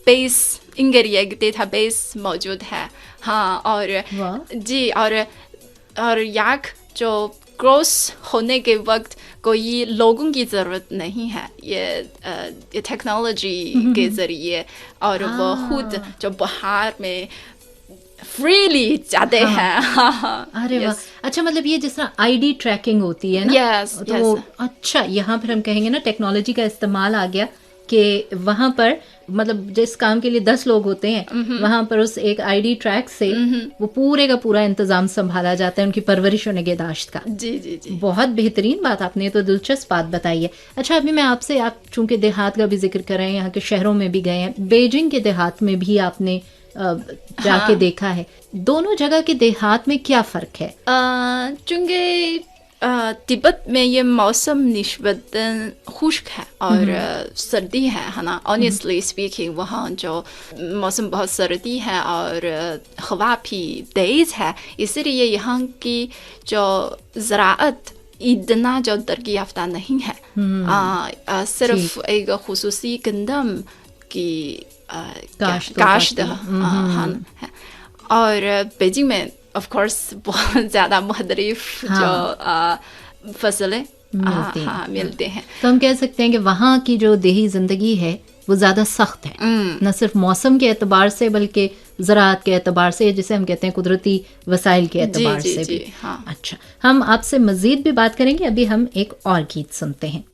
बेस, इनके लिए एक डेटा बेस मौजूद है। हाँ, और वाह। जी, और याक जो क्रॉस होने के वक्त कोई लोगों की ज़रूरत नहीं है, ये टेक्नोलॉजी के ज़रिए, और वो खुद जो बाहर में फ्रीली जाते हैं। हाँ, अरे वाह, अच्छा, मतलब ये जिस तरह आईडी ट्रैकिंग होती है ना, Yes, तो yes. अच्छा, यहाँ पर हम कहेंगे ना टेक्नोलॉजी का इस्तेमाल आ गया कि वहाँ पर मतलब जिस काम के लिए 10 लोग होते हैं, वहाँ पर उस एक आईडी ट्रैक से वो पूरे का पूरा इंतजाम संभाला जाता है, उनकी परवरिश और निगहदाश्त का। जी जी जी। बहुत बेहतरीन बात, आपने तो दिलचस्प बात बताई है। अच्छा, अभी मैं आपसे, आप चूंकि देहात का भी जिक्र कर रहे हैं, यहाँ के शहरों में भी गए हैं, बीजिंग के देहात में भी आपने जाके देखा है, दोनों जगह के देहात में क्या फर्क है? चूंकि तिब्बत में ये मौसम निस्बतन खुश्क है और सर्दी है ना। ऑनेस्टली स्पीकिंग, वहाँ जो मौसम बहुत सर्दी है और हवा भी तेज है, इसलिए यहाँ की जो ज़राअत इतना जो तरक्की याफ्ता नहीं है। सिर्फ एक खुसूसी गंदम की काश्त है। और बीजिंग में ऑफ कोर्स बहुत ज़्यादा मुख्तलिफ जो फसलें मिलते हैं। तो हम कह सकते हैं कि वहाँ की जो देही ज़िंदगी है वो ज़्यादा सख्त है, न सिर्फ मौसम के एतबार से बल्कि ज़राअत के एतबार से, जिसे हम कहते हैं कुदरती वसाइल के एतबार से भी। हाँ। अच्छा, हम आपसे मज़ीद भी बात करेंगे, अभी हम एक और गीत सुनते हैं।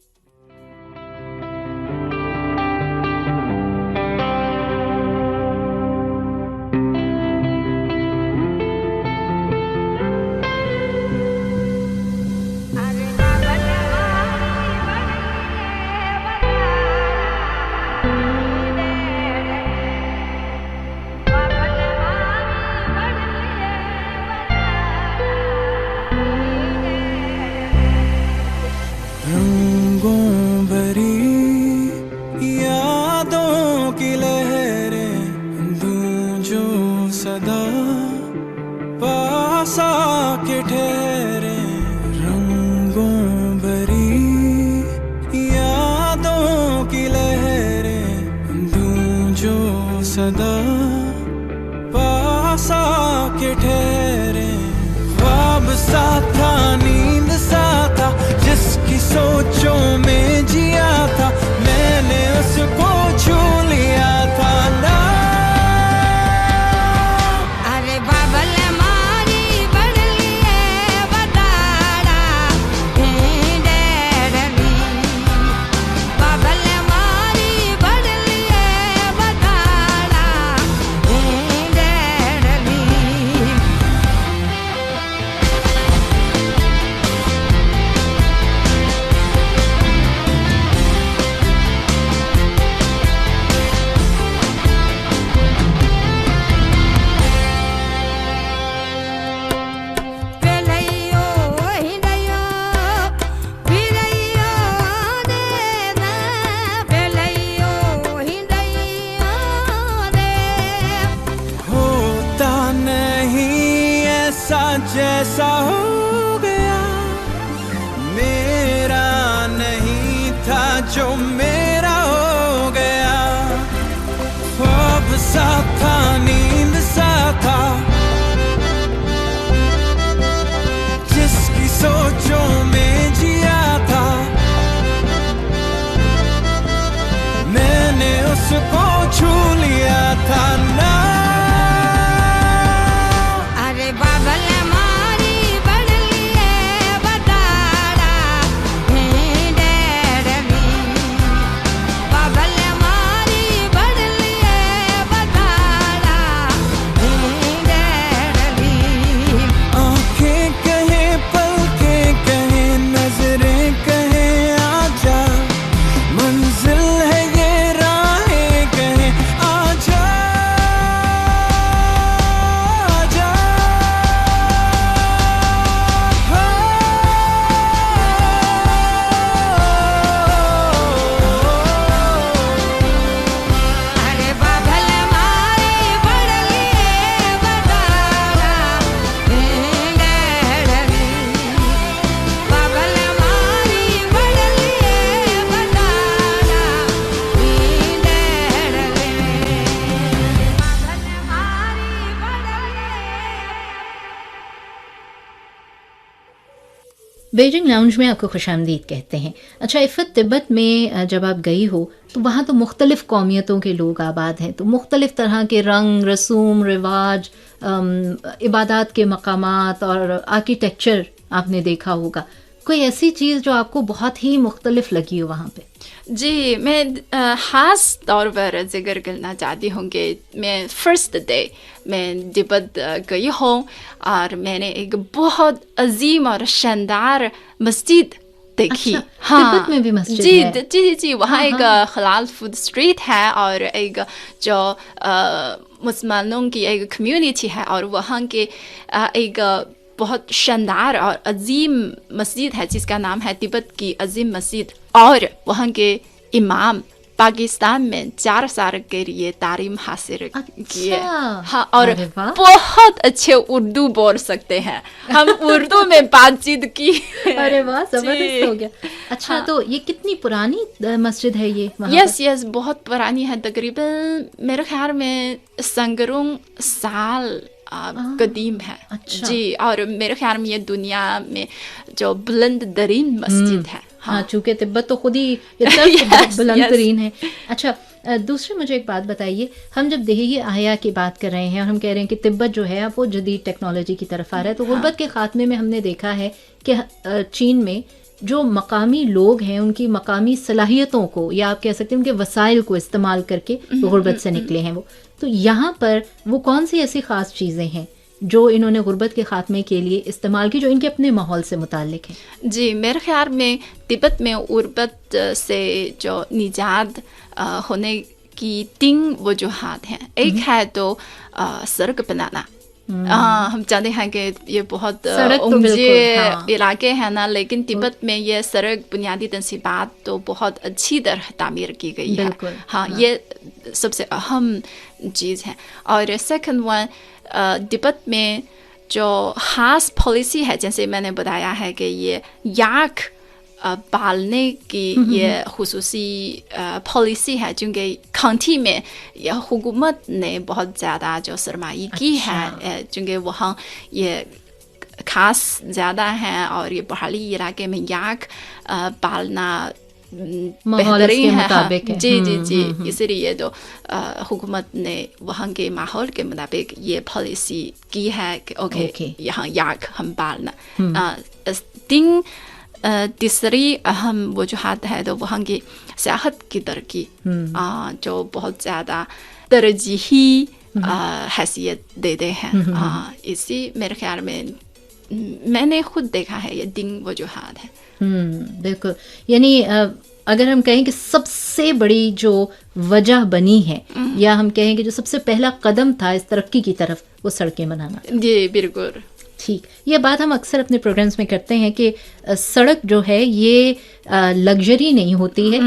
बेजिंग लाउंज में आपको खुशामदीद कहते हैं। अच्छा इफ़त, तिब्बत में जब आप गई हो तो वहाँ तो मुख्तलिफ़ कौमियतों के लोग आबाद हैं, तो मुख्तलिफ़ तरह के रंग, रसूम, रिवाज, इबादत के मकामात और आर्किटेक्चर आपने देखा होगा। कोई ऐसी चीज़ जो आपको बहुत ही मुख्तलिफ लगी हो वहाँ पे? जी, मैं ख़ास तौर पर जिक्र करना चाहती हूँ कि मैं फर्स्ट डे मैं तिब्बत गई हूँ और मैंने एक बहुत अजीम और शानदार मस्जिद देखी। अच्छा, तिब्बत में भी मस्जिद जी है? जी जी, वहाँ एक हलाल फूड स्ट्रीट है और एक जो मुसलमानों की एक कम्युनिटी है और वहाँ के एक बहुत शानदार और अजीम मस्जिद है जिसका नाम है तिब्बत की अजीम मस्जिद। और वहाँ के इमाम पाकिस्तान में 4 साल के लिए तालीम हासिल किए। हाँ, और बहुत अच्छे उर्दू बोल सकते हैं। हम उर्दू में बातचीत की। अरे वाह, जबरदस्त हो गया। अच्छा, तो ये कितनी पुरानी मस्जिद है ये? यस, बहुत पुरानी है, तकरीबन मेरे ख्याल में संगरों साल कदीम है। अच्छा। जी, और मेरे ख्याल में ये दुनिया में जो बुलंद तरीन मस्जिद है। हाँ, चूँकि तिब्बत तो खुद ही बुलंद तरीन है। अच्छा, दूसरी मुझे एक बात बताइए, हम जब देही आया की बात कर रहे हैं और हम कह रहे हैं कि तिब्बत जो है अब वो जदीद टेक्नोलॉजी की तरफ आ रहा है, तो गुर्बत के खात्मे में हमने देखा है कि चीन में जो मकामी लोग हैं उनकी मकामी सलाहियतों को, या आप कह सकते हैं उनके वसाइल को इस्तेमाल करके गुर्बत से निकले हैं वो। तो यहाँ पर वो कौन सी ऐसी ख़ास चीज़ें हैं जो इन्होंने गुर्बत के ख़ात्मे के लिए इस्तेमाल की, जो इनके अपने माहौल से मुताल्लिक है? जी, मेरे ख्याल में तिब्बत में गुर्बत से जो निजात होने की 3 वजूहात हैं। एक है तो सड़क बनाना। हम जानते हैं कि ये बहुत ऊंचे इलाके हैं ना, लेकिन तिब्बत में ये सड़क बुनियादी तंसीबात तो बहुत अच्छी तरह तामीर की गई है। हाँ, ये सबसे अहम चीज़ है। और सेकंड वन, तिब्बत में जो ख़ास पॉलिसी है, जैसे मैंने बताया है कि ये याक पालने की ये खुसूसी पॉलिसी है, क्योंकि काउंटी में यह हुकूमत ने बहुत ज़्यादा जो सरमाई की है, क्योंकि वहाँ ये खास ज़्यादा है और ये पहाड़ी इलाके में याक पालना बेहतरीन है। जी जी जी, इसलिए तो हुकूमत ने वहाँ के माहौल के मुताबिक ये पॉलिसी की है कि ओके यहाँ याक हम पालना। तीसरी अहम वजूहात है तो वहाँ की सियाहत की तरक्की, जो बहुत ज़्यादा तरजीही हैसियत देते हैं। इसी मेरे ख्याल में मैंने खुद देखा है, ये 3 वजूहात है। बिल्कुल, यानी अगर हम कहें कि सबसे बड़ी जो वजह बनी है, या हम कहें कि जो सबसे पहला कदम था इस तरक्की की तरफ, वो सड़कें बनाना। जी बिल्कुल ठीक। ये बात हम अक्सर अपने प्रोग्राम्स में करते हैं कि सड़क जो है ये लग्जरी नहीं होती है,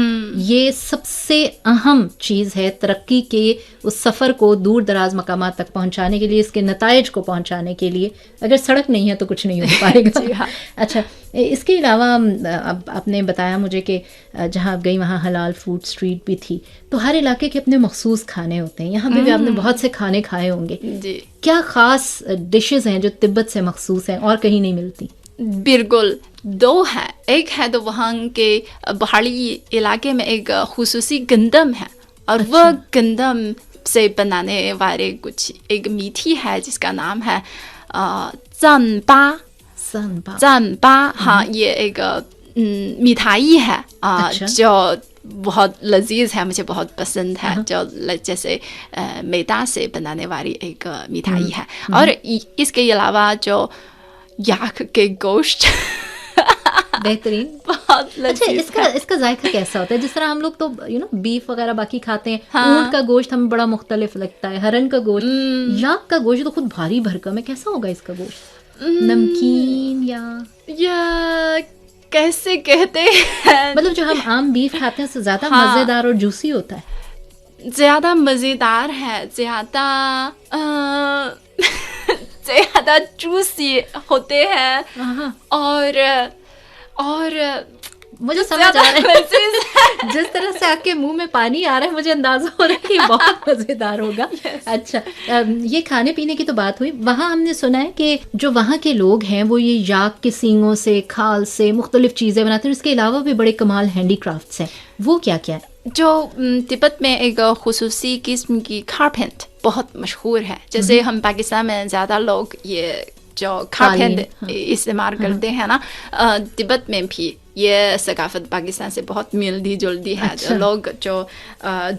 ये सबसे अहम चीज़ है तरक्की के उस सफ़र को दूर दराज मकामात तक पहुंचाने के लिए, इसके नताइज को पहुंचाने के लिए। अगर सड़क नहीं है तो कुछ नहीं हो पाएगा। हाँ। अच्छा, इसके अलावा अब आपने बताया मुझे कि जहाँ आप गई वहाँ हलाल फूड स्ट्रीट भी थी, तो हर इलाके के अपने मखसूस खाने होते हैं। यहाँ पे भी आपने बहुत से खाने खाए होंगे। जी। क्या ख़ास डिशेज़ हैं जो तिब्बत से मखसूस हैं और कहीं नहीं मिलती? बिल्कुल, 2 है। एक है तो वहाँ के पहाड़ी इलाके में एक खुसूसी गंदम है, और वह गंदम से बनाने वाले कुछ एक मीठी है जिसका नाम है जानबा। हाँ, ये एक मिठाई है जो बहुत लजीज है, मुझे बहुत पसंद है, जो जैसे मैदा से बनाने वाली एक मिठाई है। और इसके अलावा जो याक के गोश्त बेहतरीन, बहुत लजीज। अच्छा, इसका जायका कैसा होता है? जिस तरह हम लोग तो बीफ वगैरह बाकी खाते हैं, ऊंट का गोश्त हमें बड़ा मुख्तलिफ लगता है, हरन का गोश्त, याक का गोश्त तो खुद भारी भरकम है। कैसा होगा इसका गोश्त? नमकीन या कैसे कहते हैं, मतलब जो हम आम बीफ खाते हैं उससे ज्यादा मजेदार और जूसी होता है? ज्यादा मजेदार है, ज्यादा जूसी होते हैं, और मुझे समझ आ रहा है जिस तरह से आपके मुंह में पानी आ रहा है, मुझे अंदाजा हो रहा है कि बहुत मजेदार होगा। अच्छा, ये खाने पीने की तो बात हुई। वहाँ हमने सुना है कि जो वहाँ के लोग हैं वो ये याक के सींगों से, खाल से मुख्तलिफ चीजें बनाते हैं। इसके अलावा भी बड़े कमाल हैंडीक्राफ्ट्स हैं, वो क्या क्या है? जो तिब्बत में एक खुसूसी किस्म की कारपेंट बहुत मशहूर है। जैसे हम पाकिस्तान में ज़्यादा लोग ये जो कारपेंट इस्तेमाल करते हैं ना, तिब्बत में भी ये सकाफत पाकिस्तान से बहुत मिलती जुलती है। अच्छा। लोग जो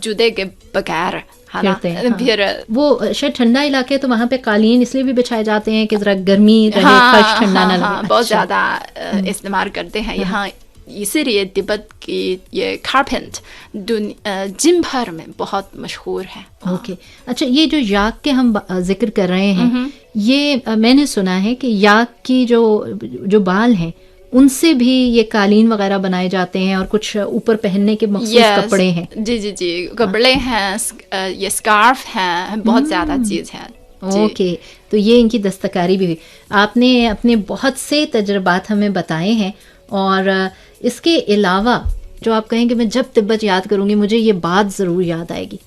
जुदे के बगैर है ना, फिर वो शायद ठंडा इलाके है तो वहाँ पे कालीन इसलिए भी बिछाए जाते हैं कि जरा गर्मी रहे, फर्श ठंडा ना लगे। बहुत ज़्यादा इस्तेमाल करते हैं यहाँ, इसीलिए तिब्बत की ये कारपेंट जिम भर में बहुत मशहूर है। ओके, अच्छा, ये जो याक के हम जिक्र कर रहे हैं, ये मैंने सुना है कि याक की जो बाल हैं उनसे भी ये कालीन वगैरह बनाए जाते हैं और कुछ ऊपर पहनने के मखसूस कपड़े हैं। जी, कपड़े हैं, ये स्कार्फ हैं, बहुत ज़्यादा चीज़ है। ओके, तो ये इनकी दस्तकारी भी हुई। आपने अपने बहुत से तजुर्बात हमें बताए हैं, और इसके अलावा जो आप कहेंगे मैं जब तिब्बत याद करूंगी मुझे ये बात ज़रूर याद आएगी।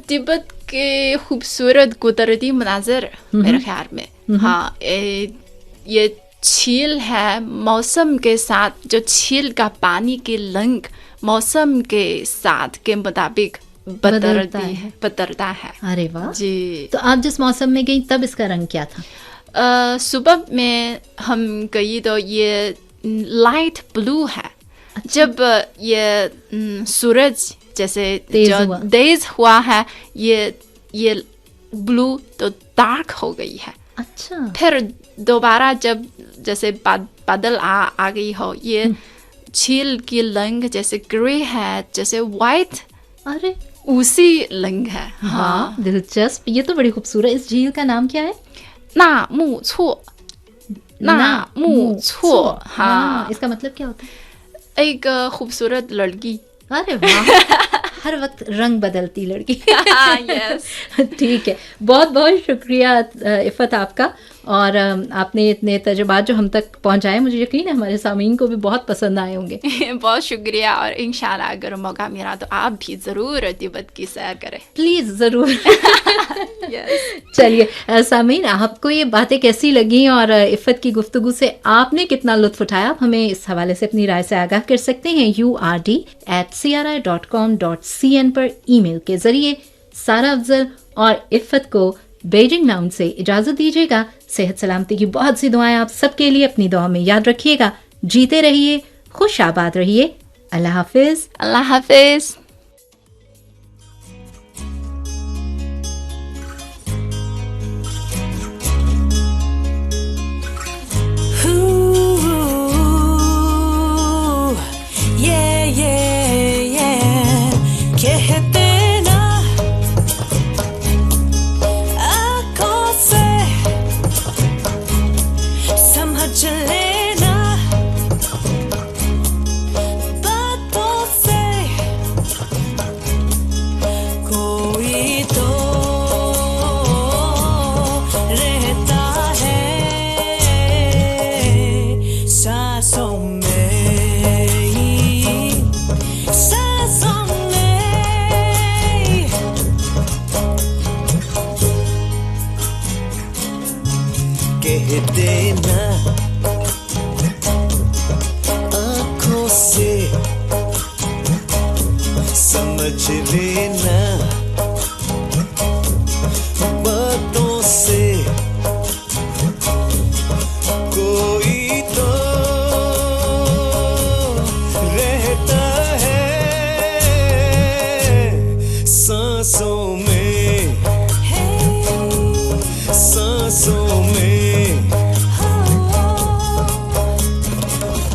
तिब्बत के खूबसूरत कुदरती मनाजर मेरे ख्याल में, हाँ, ये झील है। मौसम के साथ जो झील का पानी की रंग मौसम के साथ के मुताबिक बदलता है। अरे वाह जी। तो आप जिस मौसम में गई तब इसका रंग क्या था? सुबह में हम गई तो ये लाइट ब्लू है। अच्छा। जब ये सूरज जैसे तेज हुआ है, ये ब्लू तो डार्क हो गई है। अच्छा। फिर दोबारा जब जैसे बादल आ गई हो, ये झील की रंग जैसे ग्रे है, जैसे वाइट, अरे उसी रंग है। हाँ, दिलचस्प। ये तो बड़ी खूबसूरत। इस झील का नाम क्या है? ना मू छो। हाँ, इसका मतलब क्या होता है? एक खूबसूरत लड़की। अरे वाह, हर वक्त रंग बदलती लड़की। यस। ठीक है, बहुत बहुत शुक्रिया इफ़त आपका, और आपने इतने तजुर्बात जो हम तक पहुंचाए, मुझे यकीन है हमारे सामीन को भी बहुत पसंद आए होंगे। बहुत शुक्रिया, और इंशाल्लाह अगर मौका मिला तो आप भी ज़रूर तिब्बत की सैर करें, प्लीज़ ज़रूर। चलिए सामीन, आपको ये बातें कैसी लगी और इफ़त की गुफ्तगू से आपने कितना लुत्फ उठाया, आप हमें इस हवाले से अपनी राय से आगाह कर सकते हैं। urd@cri.com.cn पर ईमेल के जरिए। सारा अफजल और इफ़त को बेजिंग लाउंज से इजाजत दीजिएगा। सेहत सलामती की बहुत सी दुआएं आप सबके लिए अपनी दुआ में याद रखिएगा। जीते रहिए, खुश आबाद रहिए। अल्लाह हाफिज। अल्लाह हाफिज।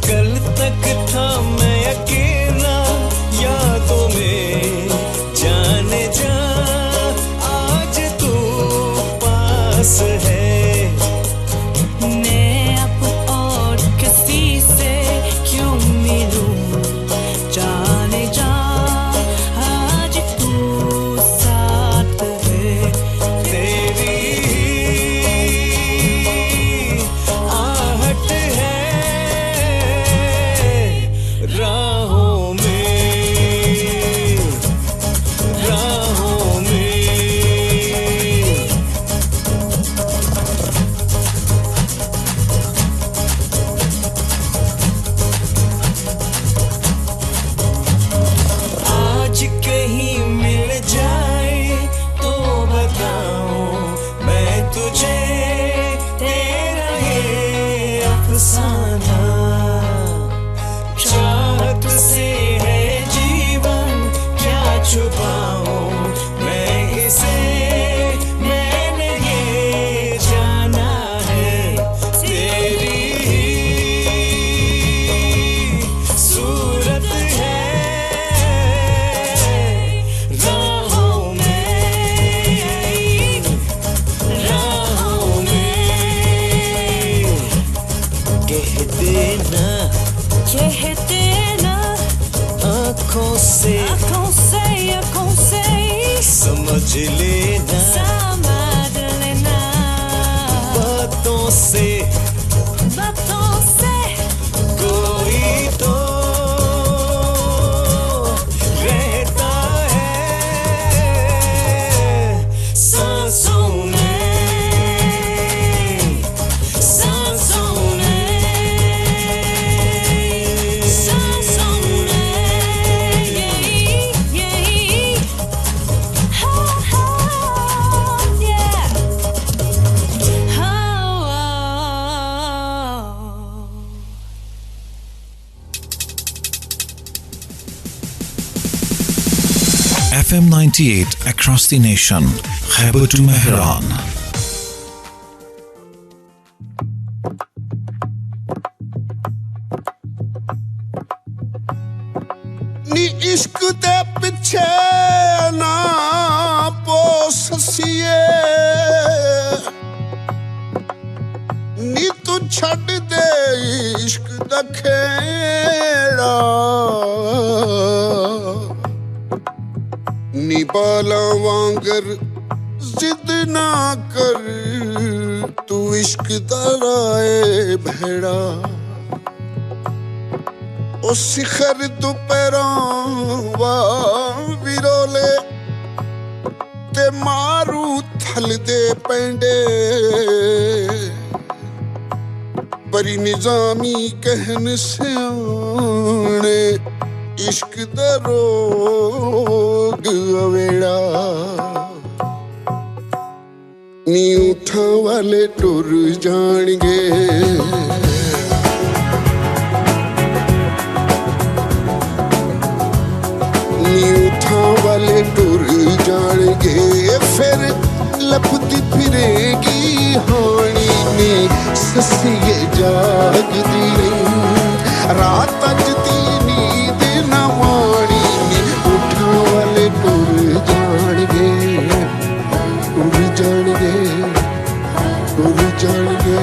कल तक था मैं अकेला यादों में आंखों से समझ लेना, बातों से कोई तो रहता है सांसों में, सांसों में, सांसों में, यही हाँ हाँ yeah FM 98 across the nation. Khyber to Mehran. नी इश्क दे पिछे ना पोसिए, नी तू छड़ दे इश्क दा खेड़ा, नी बाला वांगर जिद ना कर, तू इश्क दा राए भेड़ा, ओ शिखर दुपहरों विरोले ते मारू थल दे पेंडे, बरी निजामी कहन सियाने इश्क दा रोग अवेड़ा, नी उठा वाले टुर जाणगे, वाले टुर जाणगे, फिर लपती फिरेगी हानी ने ससिए जागदी रही, रात अज दी नींद न माणी ने उठा वाले टुर जाणगे, टुर जाणगे, टुर जाणगे।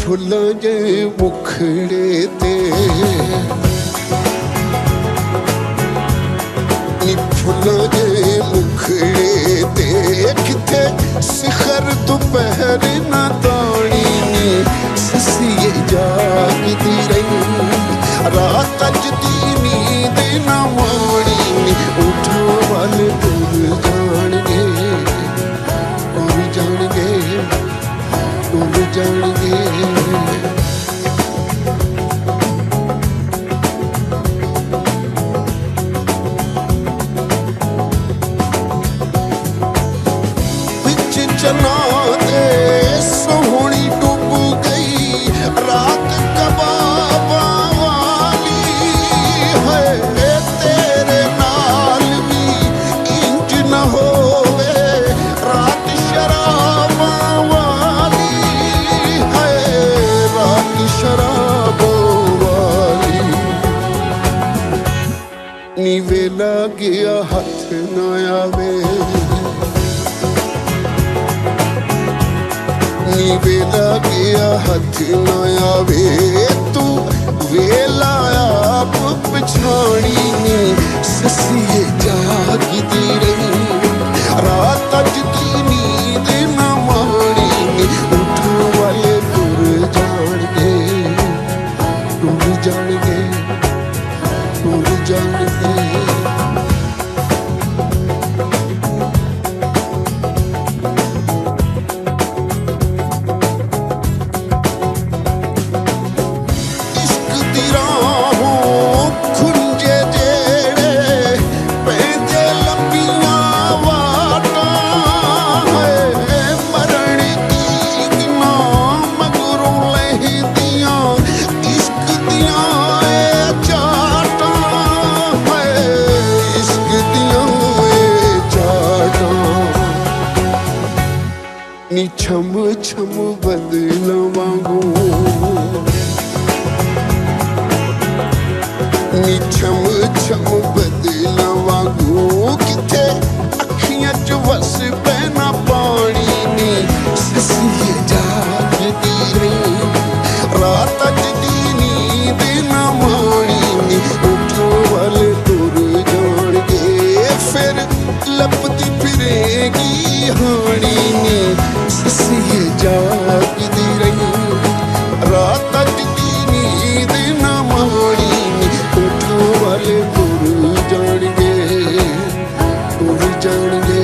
फुल्लां जे मुखड़े ते, नी फुल्लां जे मुखड़े ते, किथे शिखर दोपहर ना दानी नी ससिए जागदी रही, रात अज दी नींद ना माणी नी उठा वाले टुर जाणगे, टुर जाणगे, टुर जाणगे। बिच चना दे सोहनी डूब गई रात कबाबा वाली है, तेरे नाल भी इंज न होवे रात शराबा वाली है, रात शराबा वाली। नी वेला गया हथ न आवे, नी वेला गया हथ न आवे, तू वेला आप पछाणी नी ससिए जागदी रही, रात अज दी नींद न माणी नी उठा वाले टुर जाणगे, टुर जाणगे, टुर जाणगे। वांगू नी छम छम बदला वांगू किथे अखियां च वस पैना पानी नी ससिए जागदी रही रात जदी नींद ना मानी नी उठो वाले तुर जाणगे फिर लपती फिरेगी हानी नी ससिए जागदी रही रात जदी नींद ना मानी नी उठो वाले तुर जाणगे उड़ जाणगे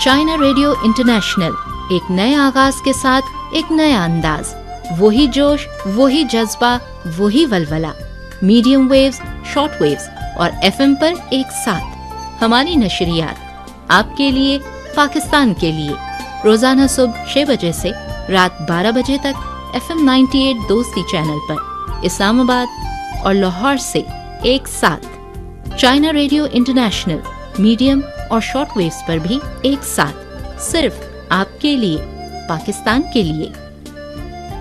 चाइना रेडियो इंटरनेशनल, एक नए आगाज के साथ एक नया अंदाज, वही जोश, वही जज्बा, वही वलवला। मीडियम वेव्स, शॉर्ट वेव्स और एफएम पर एक साथ हमारी नशरियात आपके लिए, पाकिस्तान के लिए, रोजाना सुबह 6 बजे से रात 12 बजे तक FM 98 दोस्ती चैनल पर। इस्लामाबाद, और लाहौर से एक साथ। चाइना रेडियो इंटरनेशनल मीडियम और शॉर्ट वेव्स पर भी एक साथ, सिर्फ आपके लिए, पाकिस्तान के लिए।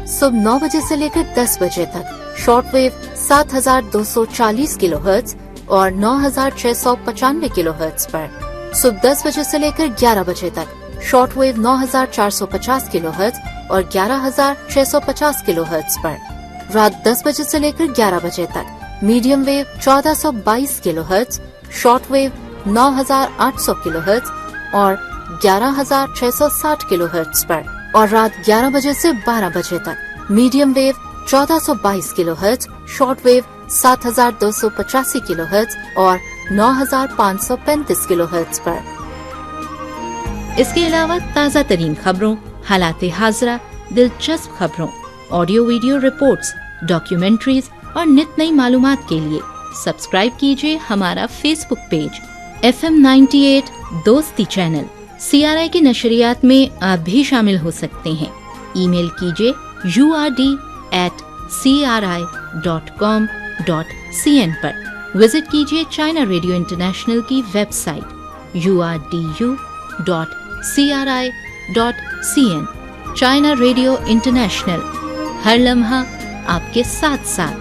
सुबह 9 बजे से लेकर 10 बजे तक शॉर्ट वेव 7240 किलोहर्ट्ज और 9695 किलोहर्ट्ज पर। सुबह 10 बजे से लेकर 11 बजे तक शॉर्ट वेव 9450 किलोहर्ट्ज और 11650 किलोहर्ट्ज पर। रात 10 बजे से लेकर 11 बजे तक medium wave 1422 kilohertz, short wave 9800 kilohertz और 11660 किलोहर्ट्ज पर। और रात 11 बजे से 12 बजे तक medium wave 1422 kilohertz, short wave 7285 kilohertz और 9535 किलोहर्ट्ज पर। इसके अलावा ताज़ा तरीन खबरों, हालात हाज़रा, दिलचस्प खबरों, ऑडियो वीडियो रिपोर्ट्स, डॉक्यूमेंट्रीज और नित नई मालूमात के लिए सब्सक्राइब कीजिए हमारा फेसबुक पेज FM 98 दोस्ती चैनल। CRI की नशरियात में आप भी शामिल हो सकते हैं। ईमेल कीजिए urd@cri.com.cn पर। विजिट कीजिए चाइना रेडियो इंटरनेशनल की website urdu.cri.cn। China Radio International, हर लम्हा आपके साथ साथ।